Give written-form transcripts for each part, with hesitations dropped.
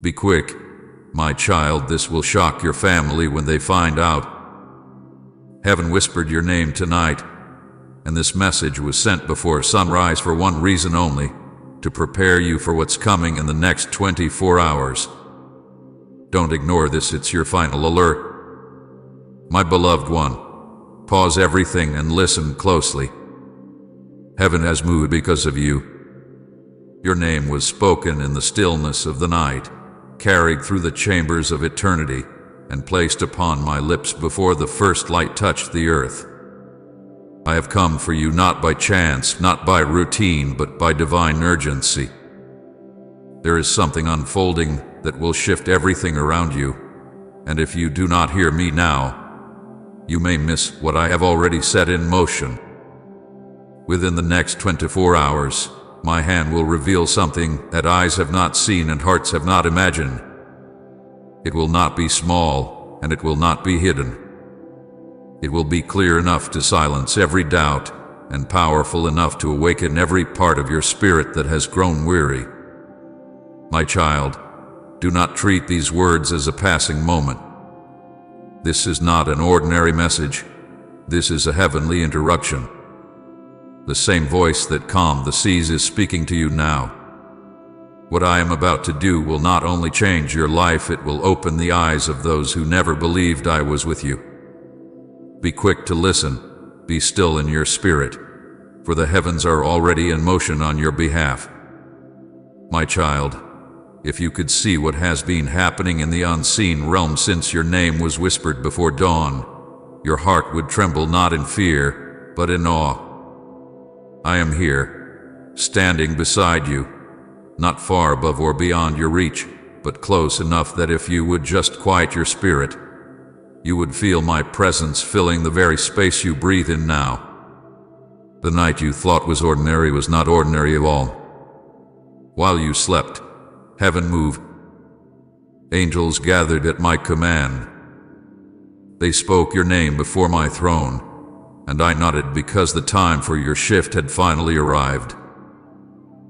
Be quick, my child, this will shock your family when they find out. Heaven whispered your name tonight, and this message was sent before sunrise for one reason only, to prepare you for what's coming in the next 24 hours. Don't ignore this, it's your final alert. My beloved one, pause everything and listen closely. Heaven has moved because of you. Your name was spoken in the stillness of the night, carried through the chambers of eternity, and placed upon my lips before the first light touched the earth. I have come for you not by chance, not by routine, but by divine urgency. There is something unfolding that will shift everything around you, and if you do not hear me now, you may miss what I have already set in motion. Within the next 24 hours, my hand will reveal something that eyes have not seen and hearts have not imagined. It will not be small, and it will not be hidden. It will be clear enough to silence every doubt, and powerful enough to awaken every part of your spirit that has grown weary. My child, do not treat these words as a passing moment. This is not an ordinary message. This is a heavenly interruption. The same voice that calmed the seas is speaking to you now. What I am about to do will not only change your life, it will open the eyes of those who never believed I was with you. Be quick to listen, be still in your spirit, for the heavens are already in motion on your behalf. My child, if you could see what has been happening in the unseen realm since your name was whispered before dawn, your heart would tremble not in fear, but in awe. I am here, standing beside you, not far above or beyond your reach, but close enough that if you would just quiet your spirit, you would feel my presence filling the very space you breathe in now. The night you thought was ordinary was not ordinary at all. While you slept, heaven moved. Angels gathered at my command. They spoke your name before my throne, and I nodded because the time for your shift had finally arrived.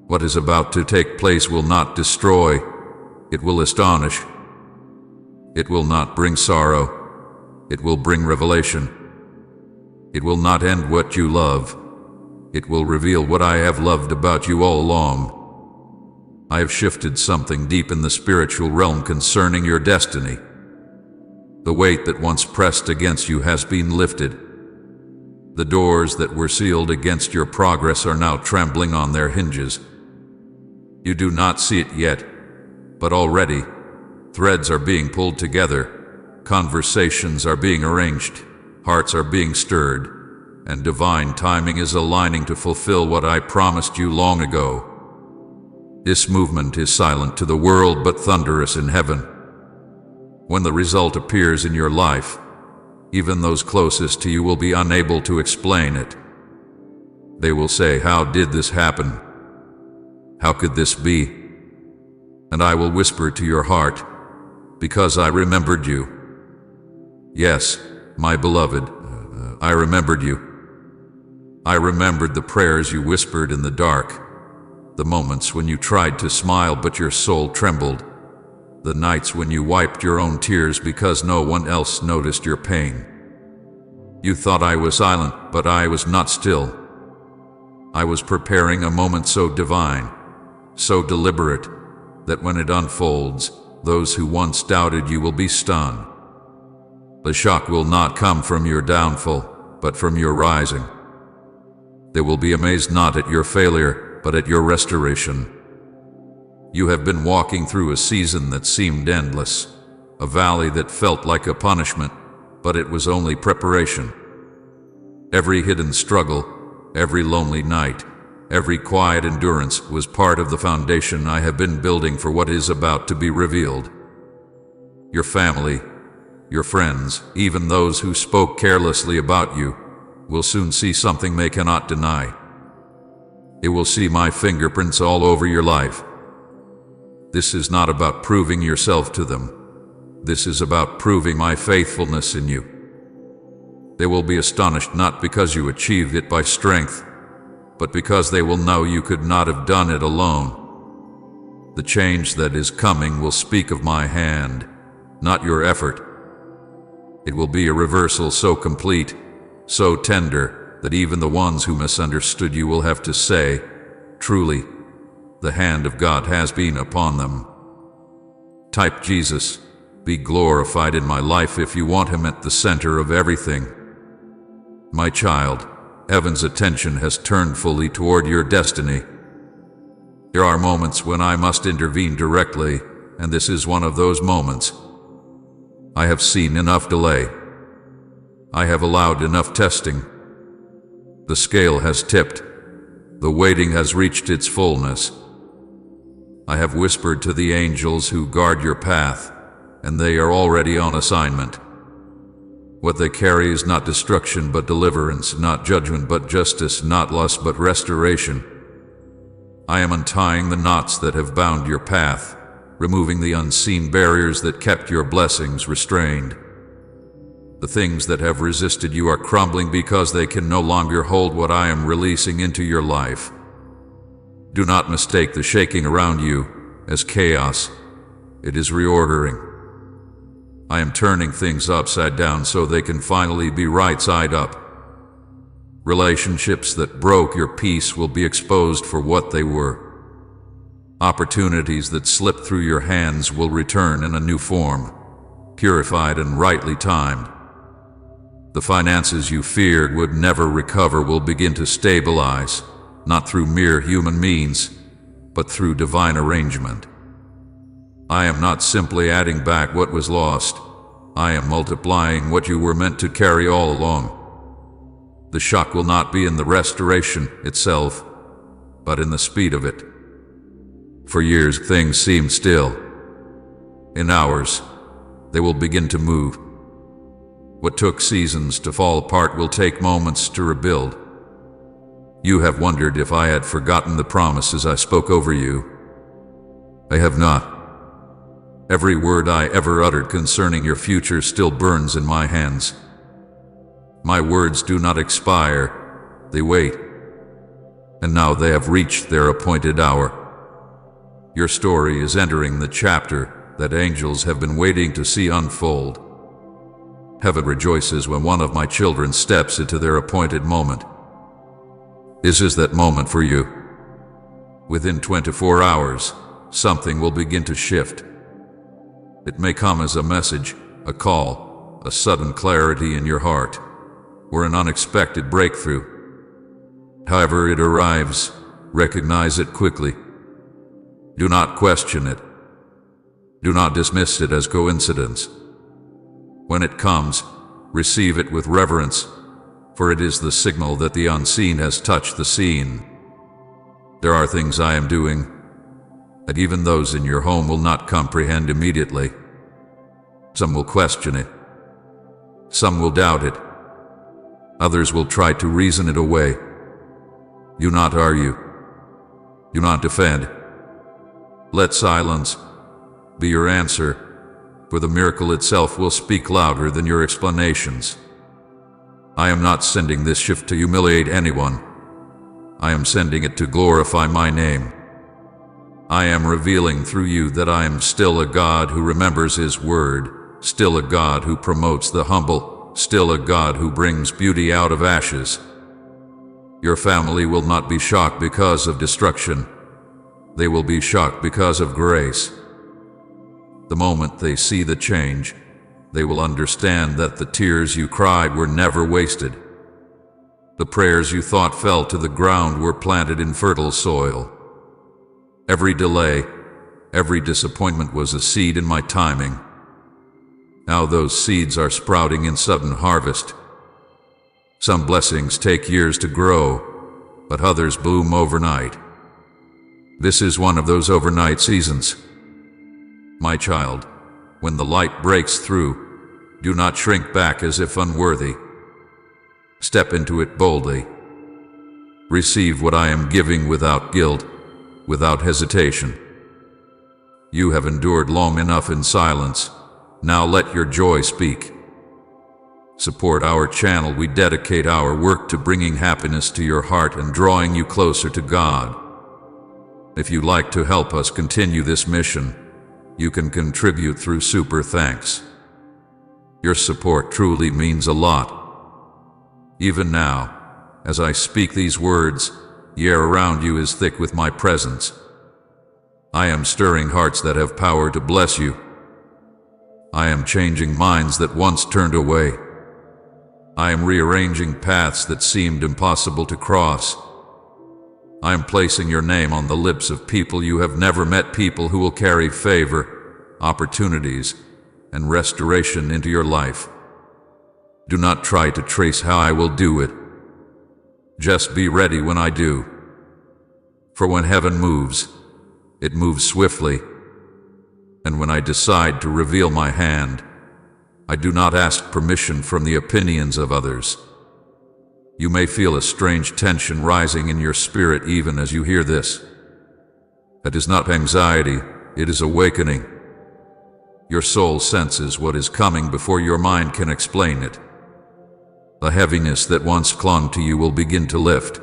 What is about to take place will not destroy, it will astonish. It will not bring sorrow, it will bring revelation. It will not end what you love, it will reveal what I have loved about you all along. I have shifted something deep in the spiritual realm concerning your destiny. The weight that once pressed against you has been lifted. The doors that were sealed against your progress are now trembling on their hinges. You do not see it yet, but already, threads are being pulled together. Conversations are being arranged, hearts are being stirred, and divine timing is aligning to fulfill what I promised you long ago. This movement is silent to the world but thunderous in heaven. When the result appears in your life, even those closest to you will be unable to explain it. They will say, "How did this happen? How could this be?" And I will whisper to your heart, "Because I remembered you." Yes, my beloved, I remembered you. I remembered the prayers you whispered in the dark, the moments when you tried to smile but your soul trembled, the nights when you wiped your own tears because no one else noticed your pain. You thought I was silent, but I was not still. I was preparing a moment so divine, so deliberate, that when it unfolds, those who once doubted you will be stunned. The shock will not come from your downfall, but from your rising. They will be amazed not at your failure, but at your restoration. You have been walking through a season that seemed endless, a valley that felt like a punishment, but it was only preparation. Every hidden struggle, every lonely night, every quiet endurance was part of the foundation I have been building for what is about to be revealed. Your family, your friends, even those who spoke carelessly about you, will soon see something they cannot deny. They will see my fingerprints all over your life. This is not about proving yourself to them. This is about proving my faithfulness in you. They will be astonished not because you achieved it by strength, but because they will know you could not have done it alone. The change that is coming will speak of my hand, not your effort. It will be a reversal so complete, so tender, that even the ones who misunderstood you will have to say, truly, the hand of God has been upon them. Type Jesus, be glorified in my life if you want him at the center of everything. My child, heaven's attention has turned fully toward your destiny. There are moments when I must intervene directly, and this is one of those moments. I have seen enough delay. I have allowed enough testing. The scale has tipped. The waiting has reached its fullness. I have whispered to the angels who guard your path, and they are already on assignment. What they carry is not destruction but deliverance, not judgment but justice, not loss but restoration. I am untying the knots that have bound your path, removing the unseen barriers that kept your blessings restrained. The things that have resisted you are crumbling because they can no longer hold what I am releasing into your life. Do not mistake the shaking around you as chaos. It is reordering. I am turning things upside down so they can finally be right side up. Relationships that broke your peace will be exposed for what they were. Opportunities that slipped through your hands will return in a new form, purified and rightly timed. The finances you feared would never recover will begin to stabilize, not through mere human means, but through divine arrangement. I am not simply adding back what was lost. I am multiplying what you were meant to carry all along. The shock will not be in the restoration itself, but in the speed of it. For years, things seemed still. In hours, they will begin to move. What took seasons to fall apart will take moments to rebuild. You have wondered if I had forgotten the promises I spoke over you. I have not. Every word I ever uttered concerning your future still burns in my hands. My words do not expire, they wait. And now they have reached their appointed hour. Your story is entering the chapter that angels have been waiting to see unfold. Heaven rejoices when one of my children steps into their appointed moment. This is that moment for you. Within 24 hours, something will begin to shift. It may come as a message, a call, a sudden clarity in your heart, or an unexpected breakthrough. However it arrives, recognize it quickly. Do not question it. Do not dismiss it as coincidence. When it comes, receive it with reverence, for it is the signal that the unseen has touched the seen. There are things I am doing that even those in your home will not comprehend immediately. Some will question it. Some will doubt it. Others will try to reason it away. Do not argue. Do not defend. Let silence be your answer, for the miracle itself will speak louder than your explanations. I am not sending this shift to humiliate anyone. I am sending it to glorify my name. I am revealing through you that I am still a God who remembers His word, still a God who promotes the humble, still a God who brings beauty out of ashes. Your family will not be shocked because of destruction. They will be shocked because of grace. The moment they see the change, they will understand that the tears you cried were never wasted. The prayers you thought fell to the ground were planted in fertile soil. Every delay, every disappointment was a seed in my timing. Now those seeds are sprouting in sudden harvest. Some blessings take years to grow, but others bloom overnight. This is one of those overnight seasons. My child, when the light breaks through, do not shrink back as if unworthy. Step into it boldly. Receive what I am giving without guilt, without hesitation. You have endured long enough in silence. Now let your joy speak. Support our channel. We dedicate our work to bringing happiness to your heart and drawing you closer to God. If you'd like to help us continue this mission, you can contribute through Super Thanks. Your support truly means a lot. Even now, as I speak these words, the air around you is thick with my presence. I am stirring hearts that have power to bless you. I am changing minds that once turned away. I am rearranging paths that seemed impossible to cross. I am placing your name on the lips of people you have never met, people who will carry favor, opportunities, and restoration into your life. Do not try to trace how I will do it. Just be ready when I do. For when heaven moves, it moves swiftly. And when I decide to reveal my hand, I do not ask permission from the opinions of others. You may feel a strange tension rising in your spirit even as you hear this. That is not anxiety, it is awakening. Your soul senses what is coming before your mind can explain it. The heaviness that once clung to you will begin to lift.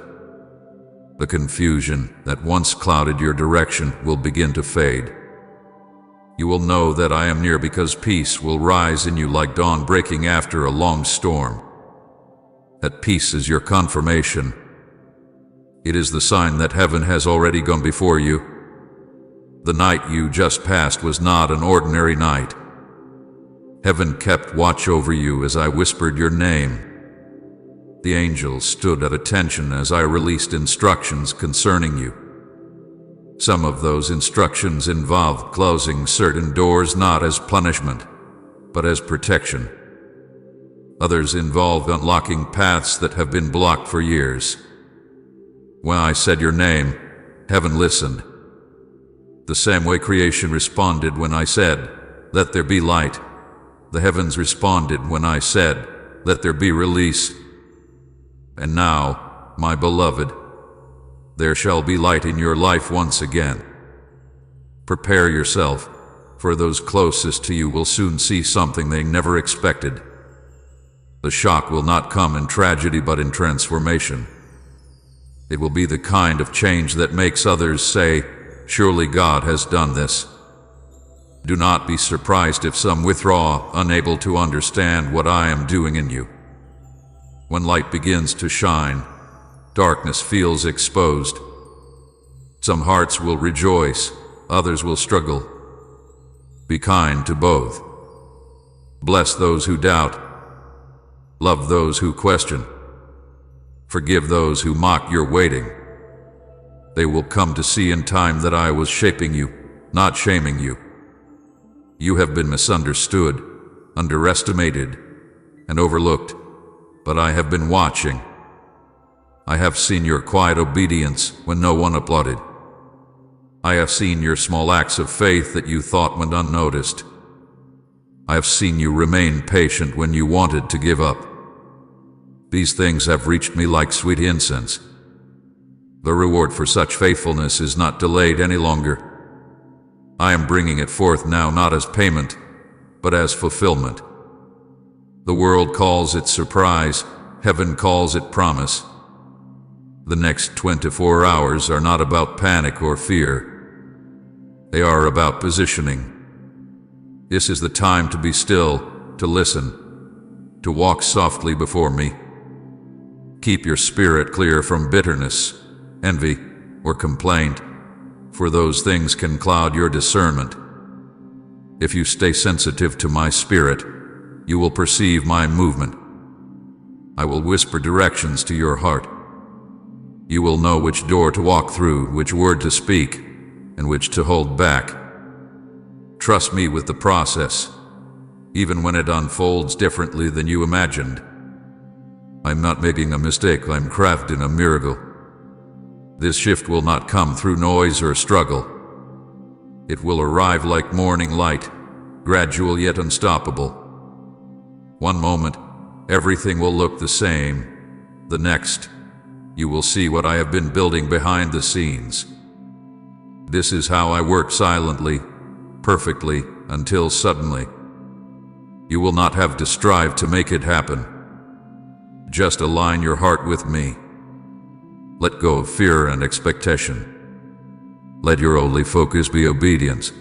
The confusion that once clouded your direction will begin to fade. You will know that I am near because peace will rise in you like dawn breaking after a long storm. That peace is your confirmation. It is the sign that heaven has already gone before you. The night you just passed was not an ordinary night. Heaven kept watch over you as I whispered your name. The angels stood at attention as I released instructions concerning you. Some of those instructions involved closing certain doors not as punishment, but as protection. Others involved unlocking paths that have been blocked for years. When I said your name, heaven listened. The same way creation responded when I said, "Let there be light." The heavens responded when I said, "Let there be release." And now, my beloved, there shall be light in your life once again. Prepare yourself, for those closest to you will soon see something they never expected. The shock will not come in tragedy but in transformation. It will be the kind of change that makes others say, "Surely God has done this." Do not be surprised if some withdraw, unable to understand what I am doing in you. When light begins to shine, darkness feels exposed. Some hearts will rejoice, others will struggle. Be kind to both. Bless those who doubt. Love those who question. Forgive those who mock your waiting. They will come to see in time that I was shaping you, not shaming you. You have been misunderstood, underestimated, and overlooked, but I have been watching. I have seen your quiet obedience when no one applauded. I have seen your small acts of faith that you thought went unnoticed. I have seen you remain patient when you wanted to give up. These things have reached me like sweet incense. The reward for such faithfulness is not delayed any longer. I am bringing it forth now not as payment, but as fulfillment. The world calls it surprise, heaven calls it promise. The next 24 hours are not about panic or fear. They are about positioning. This is the time to be still, to listen, to walk softly before me. Keep your spirit clear from bitterness, envy, or complaint, for those things can cloud your discernment. If you stay sensitive to my spirit, you will perceive my movement. I will whisper directions to your heart. You will know which door to walk through, which word to speak, and which to hold back. Trust me with the process, even when it unfolds differently than you imagined. I'm not making a mistake, I'm crafting a miracle. This shift will not come through noise or struggle. It will arrive like morning light, gradual yet unstoppable. One moment, everything will look the same. The next, you will see what I have been building behind the scenes. This is how I work silently, perfectly, until suddenly. You will not have to strive to make it happen. Just align your heart with me. Let go of fear and expectation. Let your only focus be obedience.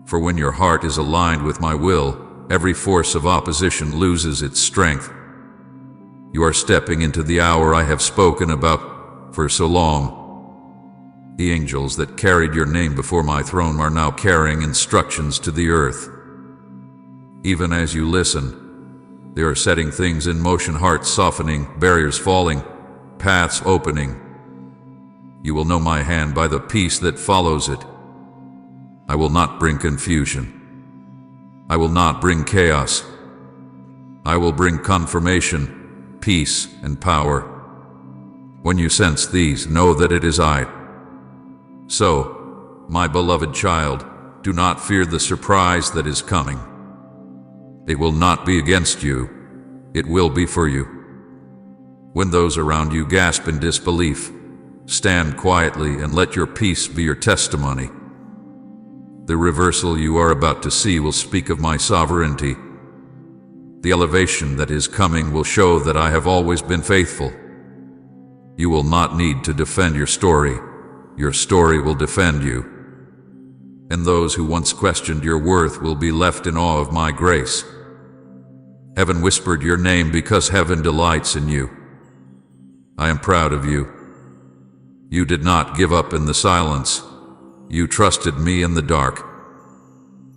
For when your heart is aligned with my will, every force of opposition loses its strength. You are stepping into the hour I have spoken about for so long. The angels that carried your name before my throne are now carrying instructions to the earth. Even as you listen, they are setting things in motion, hearts softening, barriers falling, paths opening. You will know my hand by the peace that follows it. I will not bring confusion. I will not bring chaos. I will bring confirmation, peace, and power. When you sense these, know that it is I. So, my beloved child, do not fear the surprise that is coming. It will not be against you. It will be for you. When those around you gasp in disbelief, stand quietly and let your peace be your testimony. The reversal you are about to see will speak of my sovereignty. The elevation that is coming will show that I have always been faithful. You will not need to defend your story. Your story will defend you. And those who once questioned your worth will be left in awe of my grace. Heaven whispered your name because heaven delights in you. I am proud of you. You did not give up in the silence. You trusted me in the dark.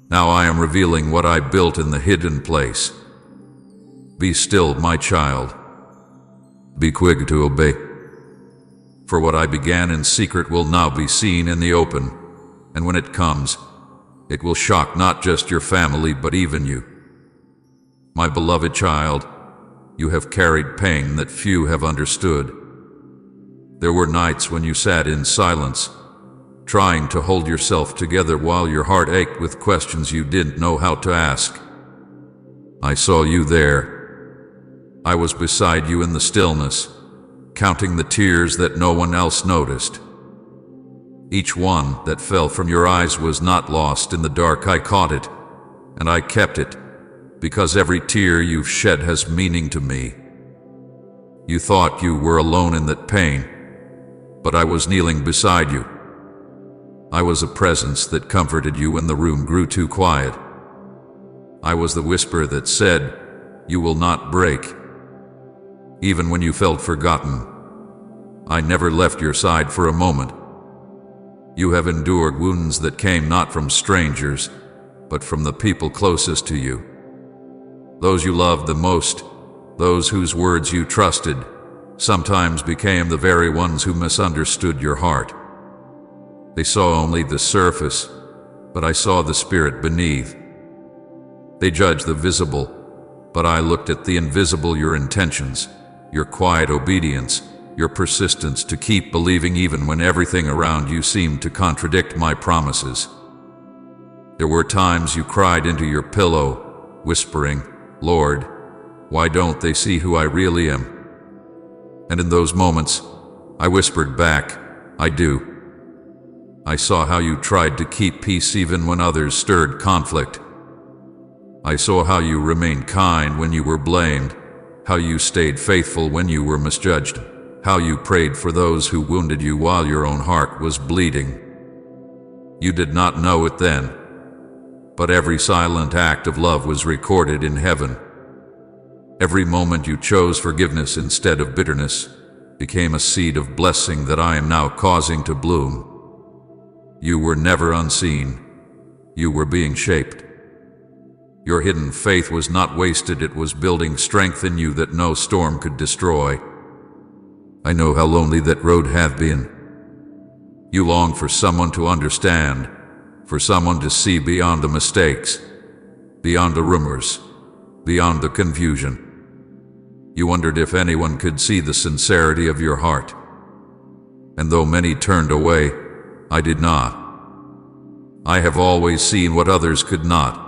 Now I am revealing what I built in the hidden place. Be still, my child. Be quick to obey. For what I began in secret will now be seen in the open, and when it comes, it will shock not just your family but even you. My beloved child, you have carried pain that few have understood. There were nights when you sat in silence, trying to hold yourself together while your heart ached with questions you didn't know how to ask. I saw you there. I was beside you in the stillness, counting the tears that no one else noticed. Each one that fell from your eyes was not lost in the dark. I caught it, and I kept it, because every tear you've shed has meaning to me. You thought you were alone in that pain, but I was kneeling beside you. I was a presence that comforted you when the room grew too quiet. I was the whisper that said, "You will not break." Even when you felt forgotten, I never left your side for a moment. You have endured wounds that came not from strangers, but from the people closest to you. Those you loved the most, those whose words you trusted, sometimes became the very ones who misunderstood your heart. They saw only the surface, but I saw the spirit beneath. They judged the visible, but I looked at the invisible, your intentions, your quiet obedience, your persistence to keep believing even when everything around you seemed to contradict my promises. There were times you cried into your pillow, whispering, "Lord, why don't they see who I really am?" And in those moments, I whispered back, "I do." I saw how you tried to keep peace even when others stirred conflict. I saw how you remained kind when you were blamed, how you stayed faithful when you were misjudged, how you prayed for those who wounded you while your own heart was bleeding. You did not know it then, but every silent act of love was recorded in heaven. Every moment you chose forgiveness instead of bitterness became a seed of blessing that I am now causing to bloom. You were never unseen. You were being shaped. Your hidden faith was not wasted. It was building strength in you that no storm could destroy. I know how lonely that road hath been. You long for someone to understand, for someone to see beyond the mistakes, beyond the rumors, beyond the confusion. You wondered if anyone could see the sincerity of your heart. And though many turned away, I did not. I have always seen what others could not.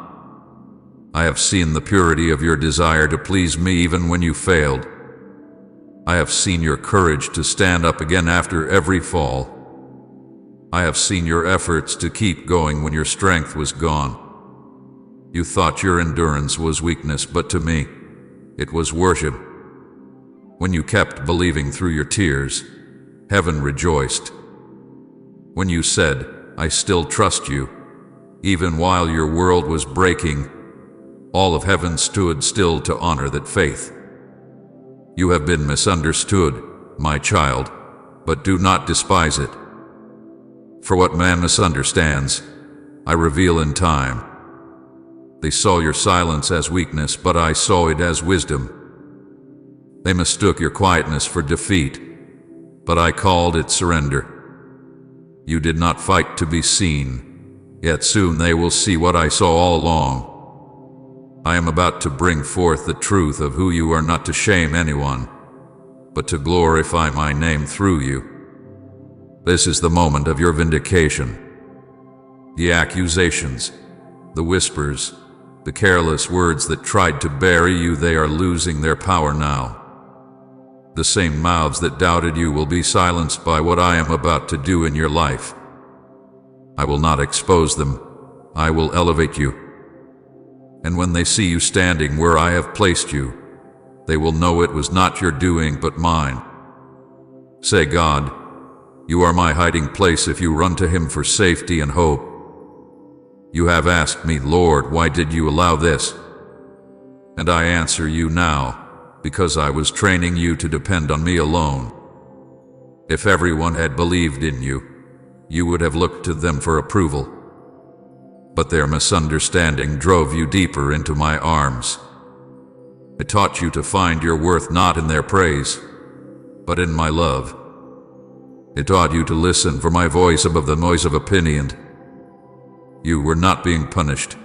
I have seen the purity of your desire to please me even when you failed. I have seen your courage to stand up again after every fall. I have seen your efforts to keep going when your strength was gone. You thought your endurance was weakness, but to me, it was worship. When you kept believing through your tears, heaven rejoiced. When you said, "I still trust you," even while your world was breaking, all of heaven stood still to honor that faith. You have been misunderstood, my child, but do not despise it. For what man misunderstands, I reveal in time. They saw your silence as weakness, but I saw it as wisdom. They mistook your quietness for defeat, but I called it surrender. You did not fight to be seen, yet soon they will see what I saw all along. I am about to bring forth the truth of who you are, not to shame anyone, but to glorify my name through you. This is the moment of your vindication. The accusations, the whispers, the careless words that tried to bury you, they are losing their power now. The same mouths that doubted you will be silenced by what I am about to do in your life. I will not expose them, I will elevate you. And when they see you standing where I have placed you, they will know it was not your doing but mine. Say, God, you are my hiding place if you run to Him for safety and hope. You have asked me, Lord, why did you allow this? And I answer you now, because I was training you to depend on me alone. If everyone had believed in you, you would have looked to them for approval. But their misunderstanding drove you deeper into my arms. It taught you to find your worth not in their praise, but in my love. It taught you to listen for my voice above the noise of opinion. You were not being punished.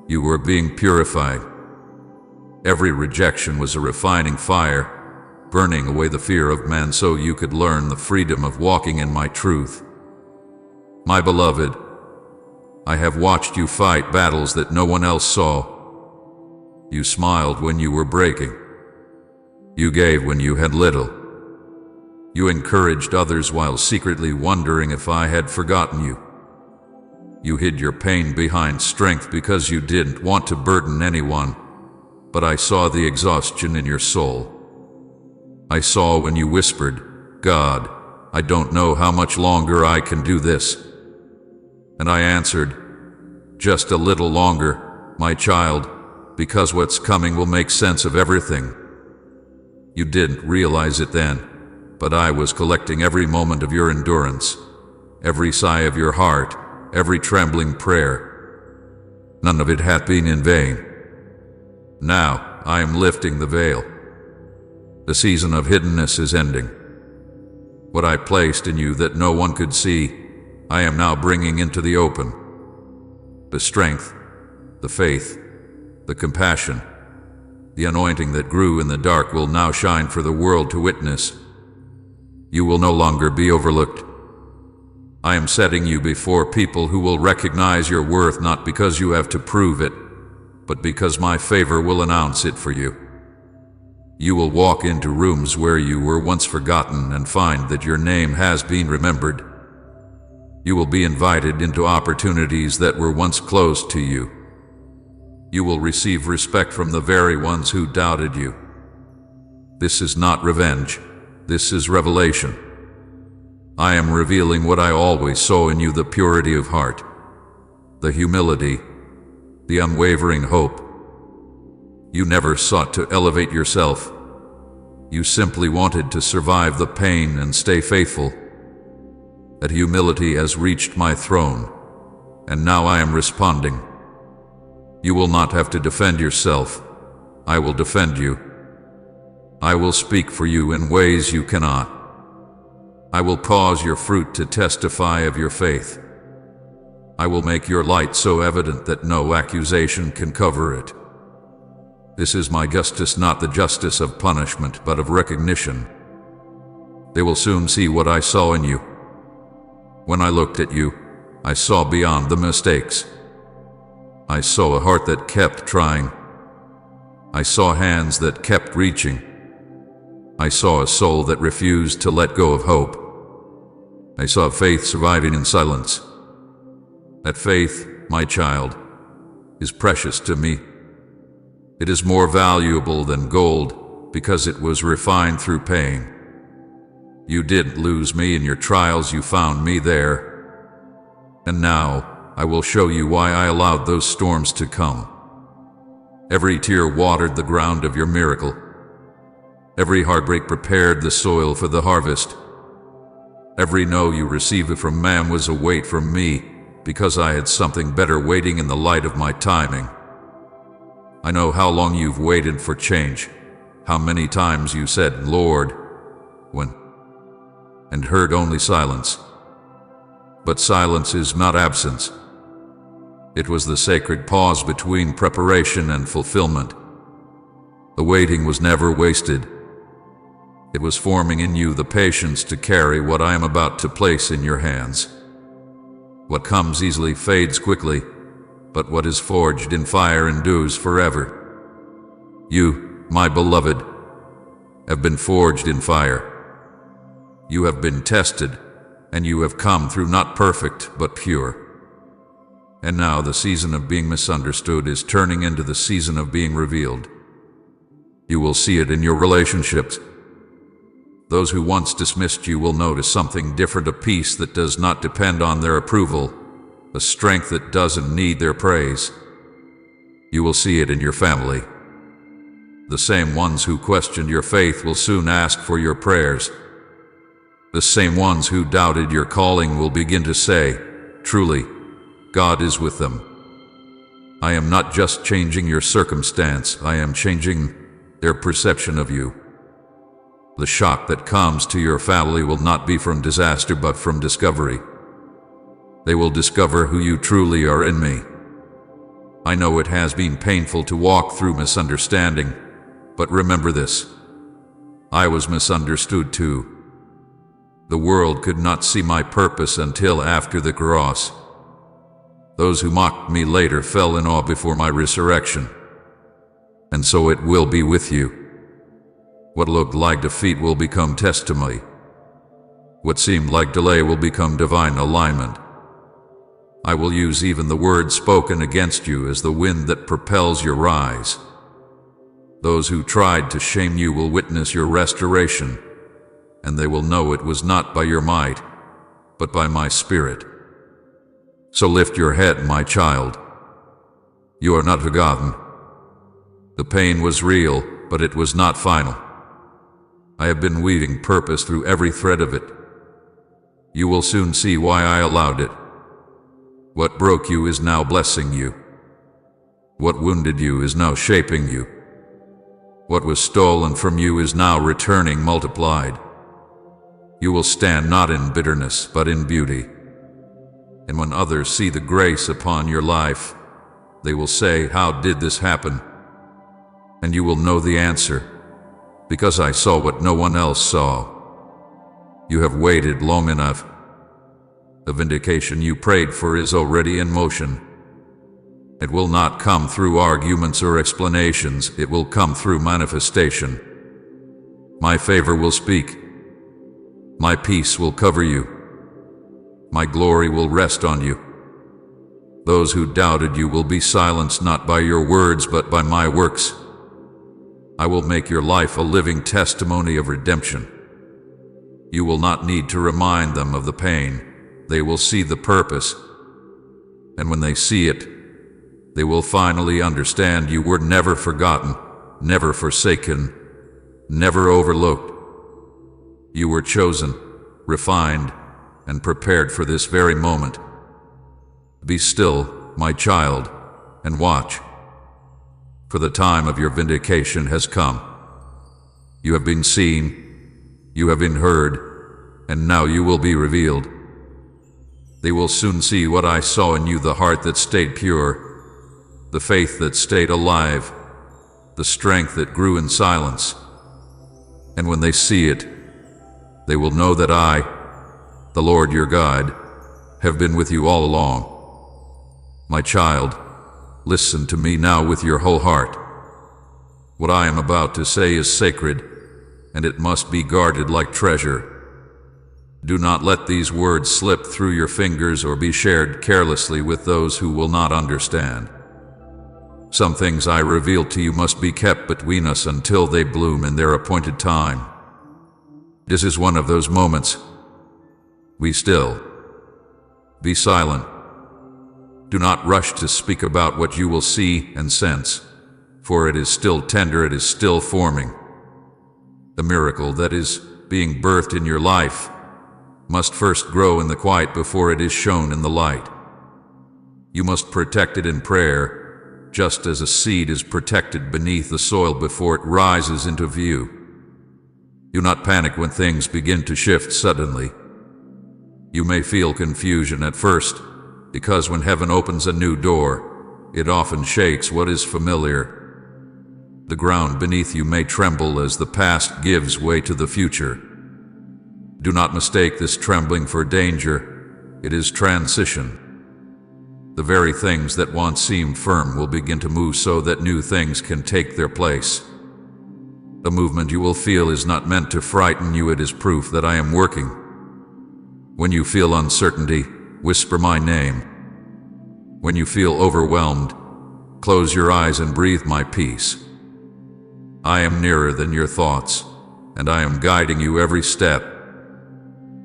You were being purified. Every rejection was a refining fire, burning away the fear of man so you could learn the freedom of walking in my truth. My beloved, I have watched you fight battles that no one else saw. You smiled when you were breaking. You gave when you had little. You encouraged others while secretly wondering if I had forgotten you. You hid your pain behind strength because you didn't want to burden anyone, but I saw the exhaustion in your soul. I saw when you whispered, God, I don't know how much longer I can do this. And I answered, just a little longer, my child, because what's coming will make sense of everything. You didn't realize it then, but I was collecting every moment of your endurance, every sigh of your heart, every trembling prayer. None of it had been in vain. Now I am lifting the veil. The season of hiddenness is ending. What I placed in you that no one could see, I am now bringing into the open. The strength, the faith, the compassion, the anointing that grew in the dark will now shine for the world to witness. You will no longer be overlooked. I am setting you before people who will recognize your worth not because you have to prove it, but because my favor will announce it for you. You will walk into rooms where you were once forgotten and find that your name has been remembered. You will be invited into opportunities that were once closed to you. You will receive respect from the very ones who doubted you. This is not revenge. This is revelation. I am revealing what I always saw in you, the purity of heart, the humility, the unwavering hope. You never sought to elevate yourself. You simply wanted to survive the pain and stay faithful. That humility has reached my throne, and now I am responding. You will not have to defend yourself. I will defend you. I will speak for you in ways you cannot. I will cause your fruit to testify of your faith. I will make your light so evident that no accusation can cover it. This is my justice, not the justice of punishment, but of recognition. They will soon see what I saw in you. When I looked at you, I saw beyond the mistakes. I saw a heart that kept trying. I saw hands that kept reaching. I saw a soul that refused to let go of hope. I saw faith surviving in silence. That faith, my child, is precious to me. It is more valuable than gold because it was refined through pain. You didn't lose me in your trials, you found me there. And now I will show you why I allowed those storms to come. Every tear watered the ground of your miracle. Every heartbreak prepared the soil for the harvest. Every no you received from man was a wait from me, because I had something better waiting in the light of my timing. I know how long you've waited for change, how many times you said, "Lord," when, and heard only silence. But silence is not absence. It was the sacred pause between preparation and fulfillment. The waiting was never wasted. It was forming in you the patience to carry what I am about to place in your hands. What comes easily fades quickly, but what is forged in fire endures forever. You, my beloved, have been forged in fire. You have been tested, and you have come through not perfect, but pure. And now the season of being misunderstood is turning into the season of being revealed. You will see it in your relationships. Those who once dismissed you will notice something different, a peace that does not depend on their approval, a strength that doesn't need their praise. You will see it in your family. The same ones who questioned your faith will soon ask for your prayers. The same ones who doubted your calling will begin to say, "Truly, God is with them." I am not just changing your circumstance, I am changing their perception of you. The shock that comes to your family will not be from disaster but from discovery. They will discover who you truly are in me. I know it has been painful to walk through misunderstanding, but remember this: I was misunderstood too. The world could not see my purpose until after the cross. Those who mocked me later fell in awe before my resurrection. And so it will be with you. What looked like defeat will become testimony. What seemed like delay will become divine alignment. I will use even the words spoken against you as the wind that propels your rise. Those who tried to shame you will witness your restoration, and they will know it was not by your might, but by my Spirit. So lift your head, my child. You are not forgotten. The pain was real, but it was not final. I have been weaving purpose through every thread of it. You will soon see why I allowed it. What broke you is now blessing you. What wounded you is now shaping you. What was stolen from you is now returning multiplied. You will stand not in bitterness, but in beauty. And when others see the grace upon your life, they will say, "How did this happen?" And you will know the answer, because I saw what no one else saw. You have waited long enough. The vindication you prayed for is already in motion. It will not come through arguments or explanations, it will come through manifestation. My favor will speak. My peace will cover you. My glory will rest on you. Those who doubted you will be silenced not by your words but by my works. I will make your life a living testimony of redemption. You will not need to remind them of the pain. They will see the purpose. And when they see it, they will finally understand you were never forgotten, never forsaken, never overlooked. You were chosen, refined, and prepared for this very moment. Be still, my child, and watch. For the time of your vindication has come. You have been seen, you have been heard, and now you will be revealed. They will soon see what I saw in you, the heart that stayed pure, the faith that stayed alive, the strength that grew in silence. And when they see it, they will know that I, the Lord your God, have been with you all along. My child, listen to me now with your whole heart. What I am about to say is sacred, and it must be guarded like treasure. Do not let these words slip through your fingers or be shared carelessly with those who will not understand. Some things I reveal to you must be kept between us until they bloom in their appointed time. This is one of those moments. Be still. Be silent. Do not rush to speak about what you will see and sense, for it is still tender, it is still forming. The miracle that is being birthed in your life must first grow in the quiet before it is shown in the light. You must protect it in prayer, just as a seed is protected beneath the soil before it rises into view. Do not panic when things begin to shift suddenly. You may feel confusion at first, because when heaven opens a new door, it often shakes what is familiar. The ground beneath you may tremble as the past gives way to the future. Do not mistake this trembling for danger. It is transition. The very things that once seemed firm will begin to move so that new things can take their place. The movement you will feel is not meant to frighten you, it is proof that I am working. When you feel uncertainty, whisper my name. When you feel overwhelmed, close your eyes and breathe my peace. I am nearer than your thoughts, and I am guiding you every step.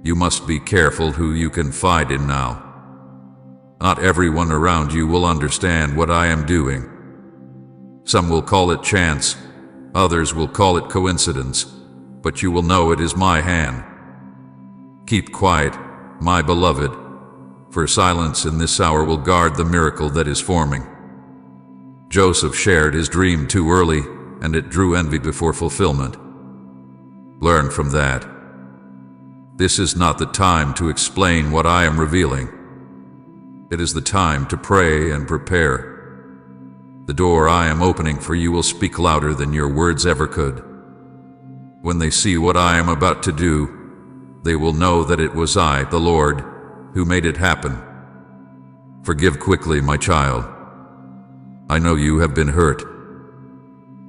You must be careful who you confide in now. Not everyone around you will understand what I am doing. Some will call it chance, others will call it coincidence, but you will know it is my hand. Keep quiet, my beloved, for silence in this hour will guard the miracle that is forming. Joseph shared his dream too early, and it drew envy before fulfillment. Learn from that. This is not the time to explain what I am revealing. It is the time to pray and prepare. The door I am opening for you will speak louder than your words ever could. When they see what I am about to do, they will know that it was I, the Lord, who made it happen. Forgive quickly, my child. I know you have been hurt.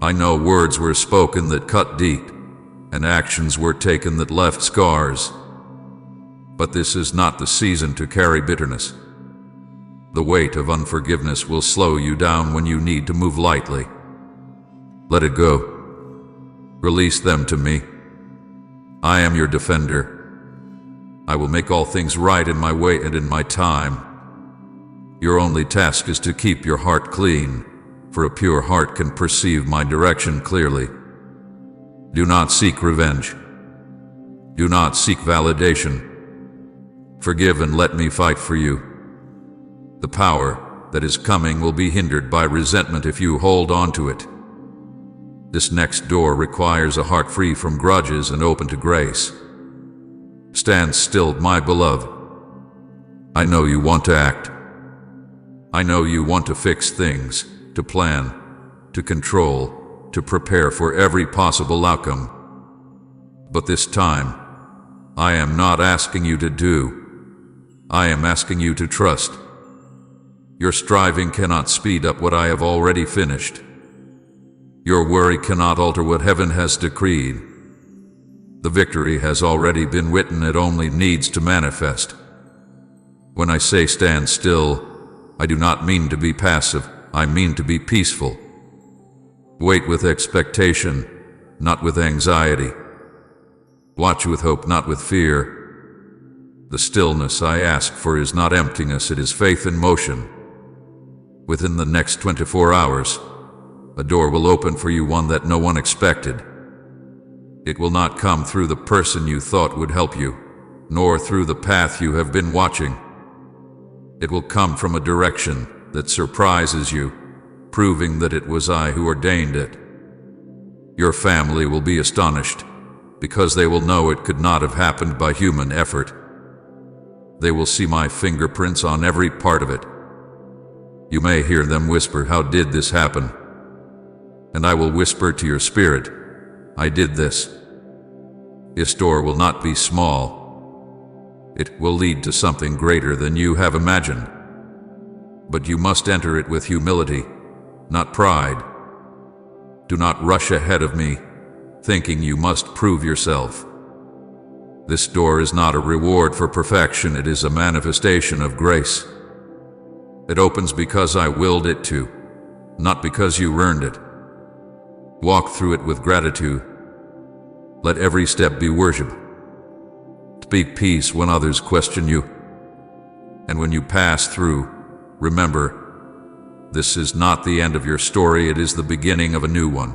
I know words were spoken that cut deep, and actions were taken that left scars. But this is not the season to carry bitterness. The weight of unforgiveness will slow you down when you need to move lightly. Let it go. Release them to me. I am your defender. I will make all things right in my way and in my time. Your only task is to keep your heart clean, for a pure heart can perceive my direction clearly. Do not seek revenge. Do not seek validation. Forgive and let me fight for you. The power that is coming will be hindered by resentment if you hold on to it. This next door requires a heart free from grudges and open to grace. Stand still, my beloved. I know you want to act. I know you want to fix things, to plan, to control, to prepare for every possible outcome. But this time, I am not asking you to do. I am asking you to trust. Your striving cannot speed up what I have already finished. Your worry cannot alter what heaven has decreed. The victory has already been written, it only needs to manifest. When I say stand still, I do not mean to be passive, I mean to be peaceful. Wait with expectation, not with anxiety. Watch with hope, not with fear. The stillness I ask for is not emptiness, it is faith in motion. Within the next 24 hours, a door will open for you, one that no one expected. It will not come through the person you thought would help you, nor through the path you have been watching. It will come from a direction that surprises you, proving that it was I who ordained it. Your family will be astonished, because they will know it could not have happened by human effort. They will see my fingerprints on every part of it. You may hear them whisper, "How did this happen?" And I will whisper to your spirit, "I did this." This door will not be small. It will lead to something greater than you have imagined. But you must enter it with humility, not pride. Do not rush ahead of me, thinking you must prove yourself. This door is not a reward for perfection, it is a manifestation of grace. It opens because I willed it to, not because you earned it. Walk through it with gratitude. Let every step be worship. Speak peace when others question you. And when you pass through, remember, this is not the end of your story, it is the beginning of a new one.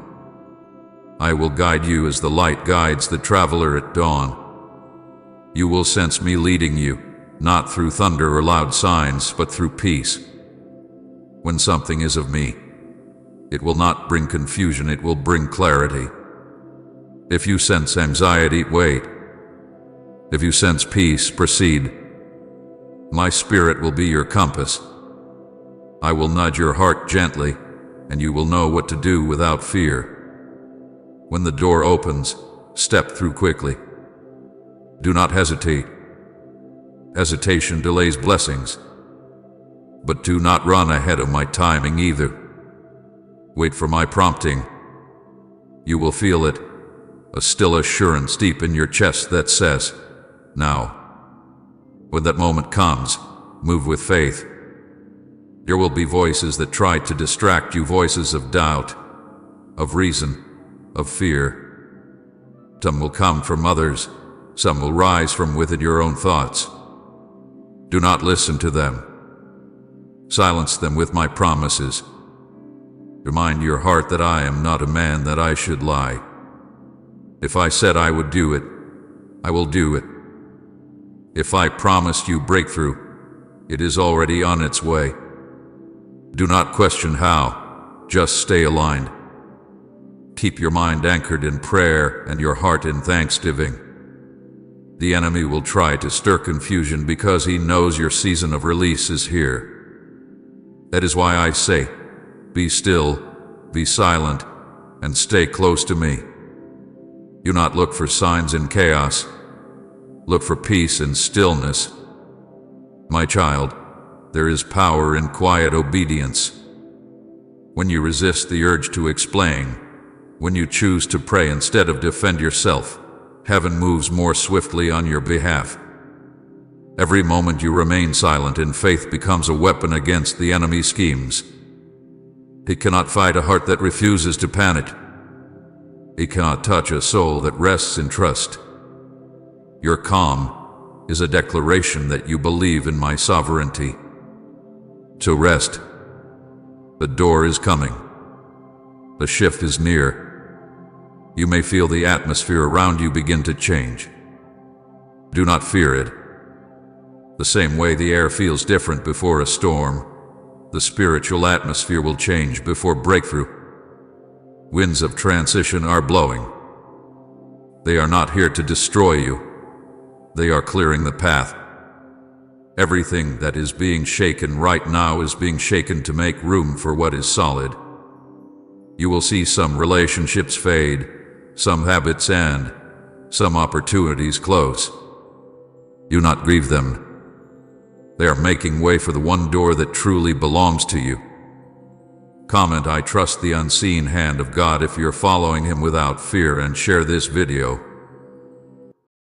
I will guide you as the light guides the traveler at dawn. You will sense me leading you, not through thunder or loud signs, but through peace. When something is of me, it will not bring confusion, it will bring clarity. If you sense anxiety, wait. If you sense peace, proceed. My spirit will be your compass. I will nudge your heart gently, and you will know what to do without fear. When the door opens, step through quickly. Do not hesitate. Hesitation delays blessings. But do not run ahead of my timing either. Wait for my prompting. You will feel it, a still assurance deep in your chest that says, now. When that moment comes, move with faith. There will be voices that try to distract you, voices of doubt, of reason, of fear. Some will come from others, some will rise from within your own thoughts. Do not listen to them. Silence them with my promises. Remind your heart that I am not a man that I should lie. If I said I would do it, I will do it. If I promised you breakthrough, it is already on its way. Do not question how, just stay aligned. Keep your mind anchored in prayer and your heart in thanksgiving. The enemy will try to stir confusion because he knows your season of release is here. That is why I say, be still, be silent, and stay close to me. Do not look for signs in chaos. Look for peace and stillness. My child, there is power in quiet obedience. When you resist the urge to explain, when you choose to pray instead of defend yourself, heaven moves more swiftly on your behalf. Every moment you remain silent in faith becomes a weapon against the enemy's schemes. He cannot fight a heart that refuses to panic. He cannot touch a soul that rests in trust. Your calm is a declaration that you believe in my sovereignty. So rest. The door is coming. The shift is near. You may feel the atmosphere around you begin to change. Do not fear it. The same way the air feels different before a storm, the spiritual atmosphere will change before breakthrough. Winds of transition are blowing. They are not here to destroy you. They are clearing the path. Everything that is being shaken right now is being shaken to make room for what is solid. You will see some relationships fade, some habits end, some opportunities close. Do not grieve them. They are making way for the one door that truly belongs to you. Comment, I trust the unseen hand of God if you're following Him without fear, and share this video.